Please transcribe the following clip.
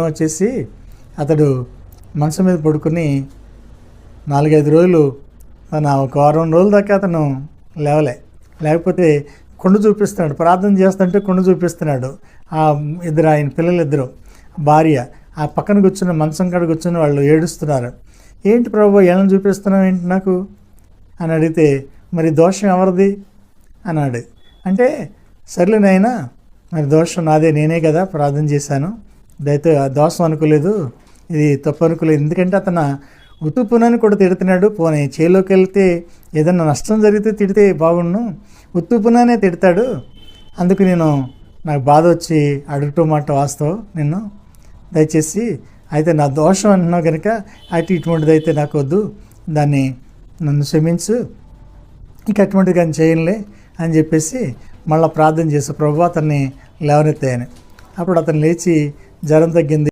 వచ్చేసి అతడు మంచం మీద పడుకుని 4-5 రోజులు ఒక వారం రోజుల దాకా అతను లేకపోతే కొండ చూపిస్తున్నాడు. ప్రార్థన చేస్తుంటే కొండ చూపిస్తున్నాడు. ఆయన పిల్లలిద్దరు, భార్య ఆ పక్కన కూర్చున్న మంచం కాడ కూర్చుని వాళ్ళు ఏడుస్తున్నారు. ఏంటి ప్రభు ఏళ్ళని చూపిస్తున్నావు ఏంటి నాకు అని అడిగితే, మరి దోషం ఎవరిది అన్నాడు. అంటే సర్లే నాయనా, మరి దోషం నాదే, నేనే కదా ప్రార్థన చేశాను, దయతో దోషం అనుకోలేదు, ఇది తప్పు అనుకోలేదు. ఎందుకంటే అతను ఉత్తుపునని కూడా తిడుతున్నాడు. పోనీ చేలోకి వెళ్తే ఏదన్నా నష్టం జరిగితే తిడితే బాగుండు, ఉత్తుపుననే తిడతాడు. అందుకు నాకు బాధ వచ్చి అడగటం మాట వాస్తవం. దయచేసి అయితే నా దోషం అంటున్నావు కనుక అయితే ఇటువంటిది అయితే నాకు వద్దు, నన్ను క్షమించు, ఇక అటువంటిది కానీ చేయనులే అని చెప్పేసి మళ్ళీ ప్రార్థన చేసి ప్రభు అతన్ని లేవనెత్తాయని. అప్పుడు అతను లేచి జ్వరం తగ్గింది.